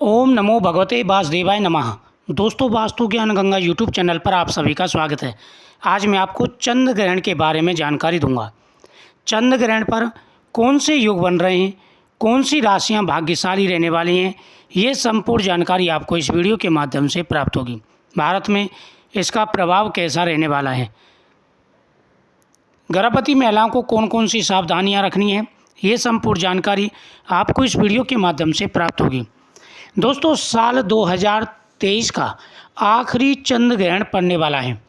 ओम नमो भगवते वासुदेवाय नमः। दोस्तों, वास्तु ज्ञान गंगा यूट्यूब चैनल पर आप सभी का स्वागत है। आज मैं आपको चंद्र ग्रहण के बारे में जानकारी दूंगा। चंद्र ग्रहण पर कौन से योग बन रहे हैं, कौन सी राशियां भाग्यशाली रहने वाली हैं, ये संपूर्ण जानकारी आपको इस वीडियो के माध्यम से प्राप्त होगी। भारत में इसका प्रभाव कैसा रहने वाला है, गर्भवती महिलाओं को कौन कौन सी सावधानियाँ रखनी है, ये संपूर्ण जानकारी आपको इस वीडियो के माध्यम से प्राप्त होगी। दोस्तों, साल 2023 का आखिरी चंद्र ग्रहण पड़ने वाला है।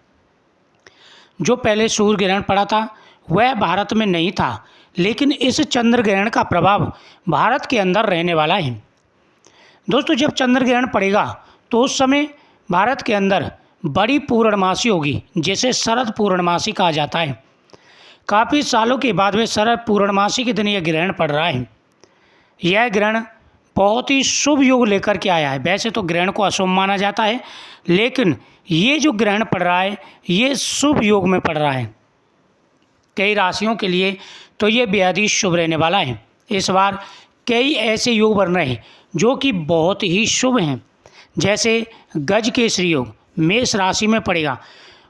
जो पहले सूर्य ग्रहण पड़ा था वह भारत में नहीं था, लेकिन इस चंद्र ग्रहण का प्रभाव भारत के अंदर रहने वाला है। दोस्तों, जब चंद्र ग्रहण पड़ेगा तो उस समय भारत के अंदर बड़ी पूर्णमासी होगी, जिसे शरद पूर्णमासी कहा जाता है। काफ़ी सालों के बाद में शरद पूर्णमासी के दिन यह ग्रहण पड़ रहा है। यह ग्रहण बहुत ही शुभ योग लेकर के आया है। वैसे तो ग्रहण को अशुभ माना जाता है, लेकिन ये जो ग्रहण पड़ रहा है ये शुभ योग में पड़ रहा है। कई राशियों के लिए तो ये बेहद ही शुभ रहने वाला है। इस बार कई ऐसे योग बन रहे हैं जो कि बहुत ही शुभ हैं, जैसे गज केसरी योग मेष राशि में पड़ेगा।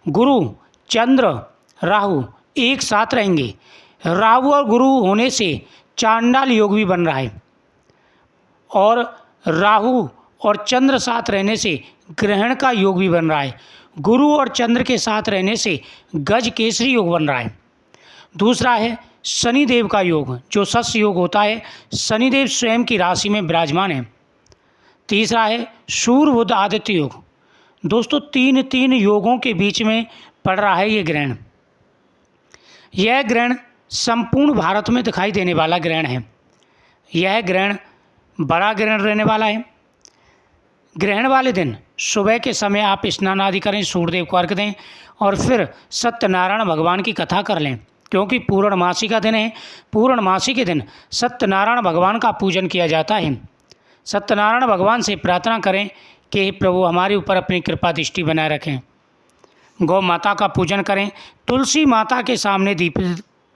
गुरु चंद्र राहु एक साथ रहेंगे। राहु और गुरु होने से चांडाल योग भी बन रहा है, और राहु और चंद्र साथ रहने से ग्रहण का योग भी बन रहा है। गुरु और चंद्र के साथ रहने से गज केसरी योग बन रहा है। दूसरा है शनिदेव का योग, जो शस्य योग होता है। शनिदेव स्वयं की राशि में विराजमान है। तीसरा है सूर्य बुध आदित्य योग। दोस्तों, तीन योगों के बीच में पड़ रहा है ये ग्रहण। यह ग्रहण संपूर्ण भारत में दिखाई देने वाला ग्रहण है। यह ग्रहण बड़ा ग्रहण रहने वाला है। ग्रहण वाले दिन सुबह के समय आप स्नान आदि करें, सूर्यदेव को अर्घ्य दें और फिर सत्यनारायण भगवान की कथा कर लें, क्योंकि पूर्णमासी का दिन है। पूर्णमासी के दिन सत्यनारायण भगवान का पूजन किया जाता है। सत्यनारायण भगवान से प्रार्थना करें कि प्रभु हमारे ऊपर अपनी कृपा दृष्टि बनाए रखें। गौ माता का पूजन करें। तुलसी माता के सामने दीप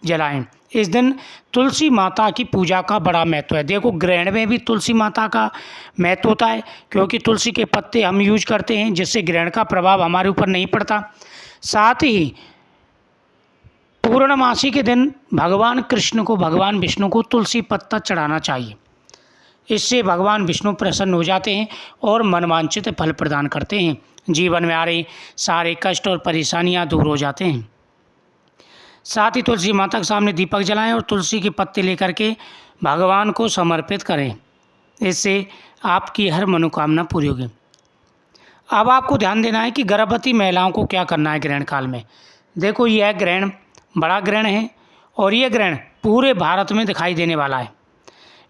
जलाएं। इस दिन तुलसी माता की पूजा का बड़ा महत्व है। देखो, ग्रहण में भी तुलसी माता का महत्व होता है, क्योंकि तुलसी के पत्ते हम यूज करते हैं, जिससे ग्रहण का प्रभाव हमारे ऊपर नहीं पड़ता। साथ ही पूर्णमासी के दिन भगवान कृष्ण को, भगवान विष्णु को तुलसी पत्ता चढ़ाना चाहिए। इससे भगवान विष्णु प्रसन्न हो जाते हैं और मनवांछित फल प्रदान करते हैं। जीवन में आ रही सारे कष्ट और परेशानियां दूर हो जाते हैं। साथ ही तुलसी माता के सामने दीपक जलाएं और तुलसी के पत्ते लेकर के भगवान को समर्पित करें। इससे आपकी हर मनोकामना पूरी होगी। अब आपको ध्यान देना है कि गर्भवती महिलाओं को क्या करना है ग्रहण काल में। देखो, यह ग्रहण बड़ा ग्रहण है और यह ग्रहण पूरे भारत में दिखाई देने वाला है।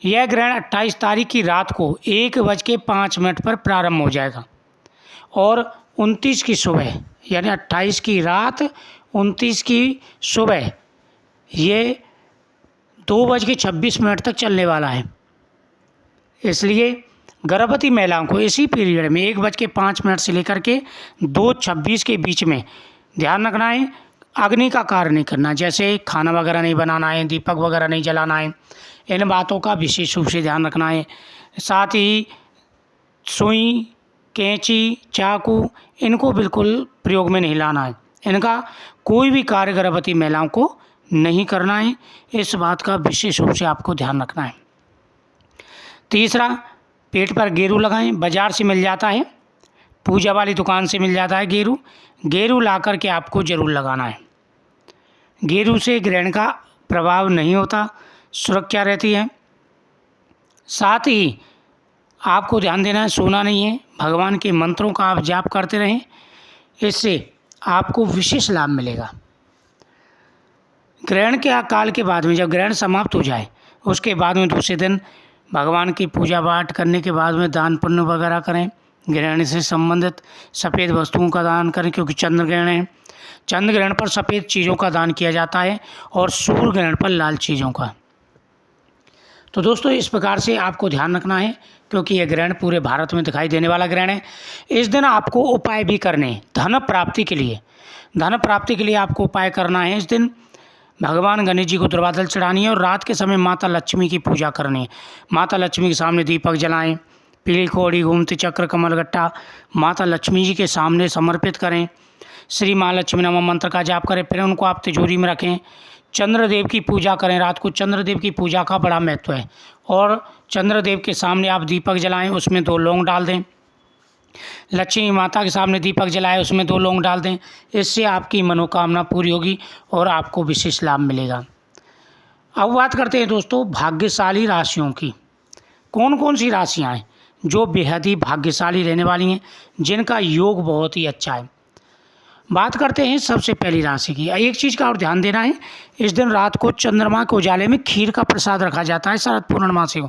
यह ग्रहण 28 तारीख की रात को 1:05 पर प्रारंभ हो जाएगा और 29 की सुबह, यानी 28 की रात 29 की सुबह ये 2:26 तक चलने वाला है। इसलिए गर्भवती महिलाओं को इसी पीरियड में 1:05 से लेकर के 2:26 के बीच में ध्यान रखना है। अग्नि का कार्य नहीं करना, जैसे खाना वगैरह नहीं बनाना है, दीपक वगैरह नहीं जलाना है। इन बातों का विशेष रूप से ध्यान रखना है। साथ ही सुई, कैंची, चाकू, इनको बिल्कुल प्रयोग में नहीं लाना है। इनका कोई भी कार्य गर्भवती महिलाओं को नहीं करना है। इस बात का विशेष रूप से आपको ध्यान रखना है। तीसरा, पेट पर गेरू लगाएं। बाजार से मिल जाता है, पूजा वाली दुकान से मिल जाता है गेरू। गेरू ला कर के आपको ज़रूर लगाना है। गेरू से ग्रहण का प्रभाव नहीं होता, सुरक्षा रहती है। साथ ही आपको ध्यान देना है, सोना नहीं है। भगवान के मंत्रों का आप जाप करते रहें, इससे आपको विशेष लाभ मिलेगा। ग्रहण के काल के बाद में, जब ग्रहण समाप्त हो जाए उसके बाद में दूसरे दिन भगवान की पूजा पाठ करने के बाद में दान पुण्य वगैरह करें। ग्रहण से संबंधित सफ़ेद वस्तुओं का दान करें, क्योंकि चंद्र ग्रहण है। चंद्र ग्रहण पर सफ़ेद चीज़ों का दान किया जाता है और सूर्य ग्रहण पर लाल चीज़ों का। तो दोस्तों, इस प्रकार से आपको ध्यान रखना है, क्योंकि यह ग्रहण पूरे भारत में दिखाई देने वाला ग्रहण है। इस दिन आपको उपाय भी करने हैं धन प्राप्ति के लिए। धन प्राप्ति के लिए आपको उपाय करना है। इस दिन भगवान गणेश जी को दुर्वा जल चढ़ानी है और रात के समय माता लक्ष्मी की पूजा करनी है। माता लक्ष्मी के सामने दीपक जलाएं, पीली कौड़ी, गोमती चक्र, कमलगट्टा माता लक्ष्मी जी के सामने समर्पित करें। श्री महालक्ष्मी नमः मंत्र का जाप करें, फिर उनको आप तिजोरी में रखें। चंद्रदेव की पूजा करें, रात को चंद्रदेव की पूजा का बड़ा महत्व है। और चंद्रदेव के सामने आप दीपक जलाएं, उसमें 2 लौंग डाल दें। लक्ष्मी माता के सामने दीपक जलाएं, उसमें 2 लौंग डाल दें। इससे आपकी मनोकामना पूरी होगी और आपको विशेष लाभ मिलेगा। अब बात करते हैं दोस्तों भाग्यशाली राशियों की। कौन कौन सी राशियां हैं जो बेहद ही भाग्यशाली रहने वाली हैं, जिनका योग बहुत ही अच्छा है। बात करते हैं सबसे पहली राशि की। एक चीज़ का और ध्यान देना है, इस दिन रात को चंद्रमा के उजाले में खीर का प्रसाद रखा जाता है। शरद पूर्णमासी को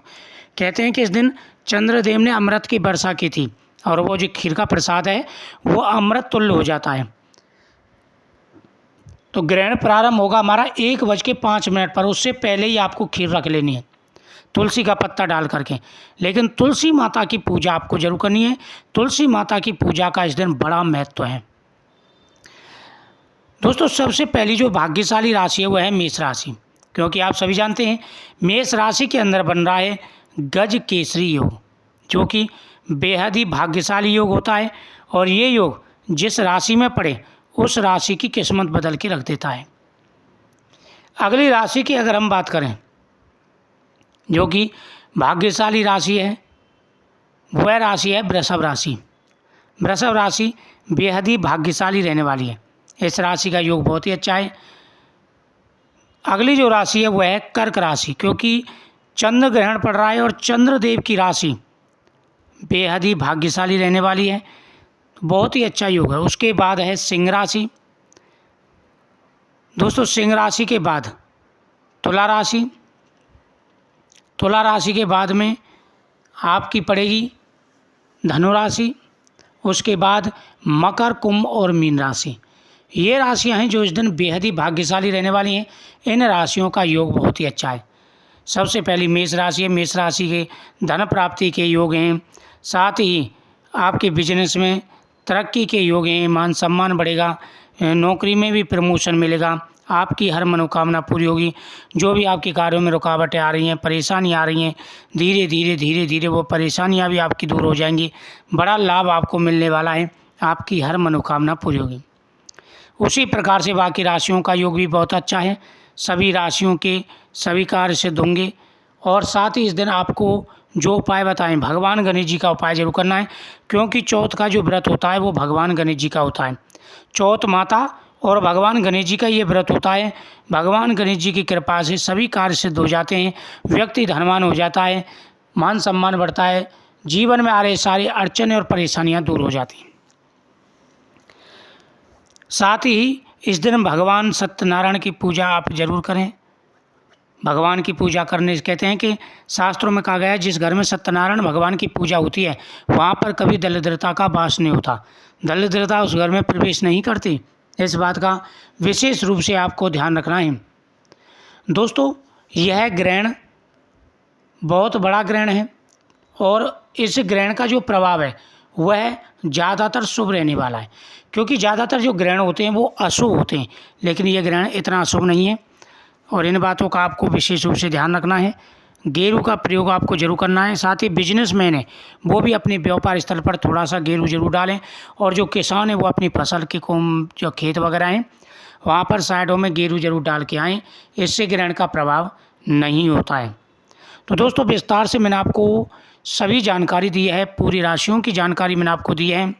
कहते हैं कि इस दिन चंद्रदेव ने अमृत की वर्षा की थी और वो जो खीर का प्रसाद है वो अमृत तुल्य हो जाता है। तो ग्रहण प्रारंभ होगा हमारा 1:05 पर, उससे पहले ही आपको खीर रख लेनी है तुलसी का पत्ता डाल करके। लेकिन तुलसी माता की पूजा आपको जरूर करनी है। तुलसी माता की पूजा का इस दिन बड़ा महत्व है। दोस्तों सबसे पहली जो भाग्यशाली राशि है वह है मेष राशि, क्योंकि आप सभी जानते हैं मेष राशि के अंदर बन रहा है गज केसरी योग, जो कि बेहद ही भाग्यशाली योग होता है। और ये योग जिस राशि में पड़े उस राशि की किस्मत बदल के रख देता है। अगली राशि की अगर हम बात करें जो कि भाग्यशाली राशि है, वह राशि है वृषभ राशि। वृषभ राशि बेहद ही भाग्यशाली रहने वाली है। इस राशि का योग बहुत ही अच्छा है। अगली जो राशि है वह है कर्क राशि, क्योंकि चंद्र ग्रहण पड़ रहा है और चंद्रदेव की राशि बेहद ही भाग्यशाली रहने वाली है। बहुत ही अच्छा योग है। उसके बाद है सिंह राशि। दोस्तों सिंह राशि के बाद तुला राशि। तुला राशि के बाद में आपकी पड़ेगी धनु राशि। उसके बाद मकर, कुंभ और मीन राशि। ये राशियां हैं जो इस दिन बेहद ही भाग्यशाली रहने वाली हैं। इन राशियों का योग बहुत ही अच्छा है। सबसे पहली मेष राशि है। मेष राशि के धन प्राप्ति के योग हैं, साथ ही आपके बिजनेस में तरक्की के योग हैं। मान सम्मान बढ़ेगा, नौकरी में भी प्रमोशन मिलेगा, आपकी हर मनोकामना पूरी होगी। जो भी आपके कार्यों में रुकावटें आ रही हैं, परेशानी आ रही हैं, धीरे धीरे वो परेशानियां भी आपकी दूर हो जाएंगी। बड़ा लाभ आपको मिलने वाला है, आपकी हर मनोकामना पूरी होगी। उसी प्रकार से बाकी राशियों का योग भी बहुत अच्छा है। सभी राशियों के सभी कार्य सिद्ध होंगे। और साथ ही इस दिन आपको जो उपाय बताएं, भगवान गणेश जी का उपाय जरूर करना है, क्योंकि चौथ का जो व्रत होता है वो भगवान गणेश जी का होता है। चौथ माता और भगवान गणेश जी का ये व्रत होता है। भगवान गणेश जी की कृपा से सभी कार्य सिद्ध हो जाते हैं, व्यक्ति धनवान हो जाता है, मान सम्मान बढ़ता है, जीवन में आ रहे सारी अड़चनें और परेशानियां दूर हो जाती हैं। साथ ही इस दिन भगवान सत्यनारायण की पूजा आप जरूर करें। भगवान की पूजा करने से कहते हैं कि शास्त्रों में कहा गया है जिस घर में सत्यनारायण भगवान की पूजा होती है वहाँ पर कभी दरिद्रता का वास नहीं होता, दरिद्रता उस घर में प्रवेश नहीं करती। इस बात का विशेष रूप से आपको ध्यान रखना है। दोस्तों यह ग्रहण बहुत बड़ा ग्रहण है और इस ग्रहण का जो प्रभाव है वह ज़्यादातर शुभ रहने वाला है, क्योंकि ज़्यादातर जो ग्रहण होते हैं वो अशुभ होते हैं, लेकिन ये ग्रहण इतना अशुभ नहीं है। और इन बातों का आपको विशेष रूप से ध्यान रखना है। गेरू का प्रयोग आपको जरूर करना है। साथ ही बिजनेसमैन है वो भी अपने व्यापार स्थल पर थोड़ा सा गेरू जरूर डालें, और जो किसान है वो अपनी फसल के जो खेत वगैरह हैं वहाँ पर साइडों में गेरू जरूर डाल के आएँ, इससे ग्रहण का प्रभाव नहीं होता है। तो दोस्तों विस्तार से मैंने आपको सभी जानकारी दी है, पूरी राशियों की जानकारी मैंने आपको दी है।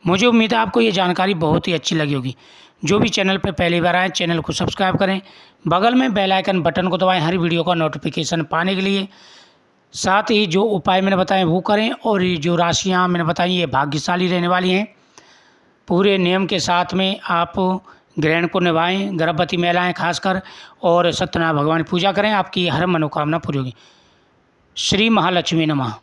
मुझे उम्मीद है आपको ये जानकारी बहुत ही अच्छी लगी होगी। जो भी चैनल पर पहली बार आए चैनल को सब्सक्राइब करें, बगल में बेल आइकन बटन को दबाएं हर वीडियो का नोटिफिकेशन पाने के लिए। साथ ही जो उपाय मैंने बताए वो करें, और ये जो राशियाँ मैंने बताई ये भाग्यशाली रहने वाली हैं। पूरे नियम के साथ में आप ग्रहण को निभाएं, गर्भवती महिलाएं खासकर, और सत्यनारायण भगवान की पूजा करें, आपकी हर मनोकामना पूरी होगी। श्री महालक्ष्मी नमः।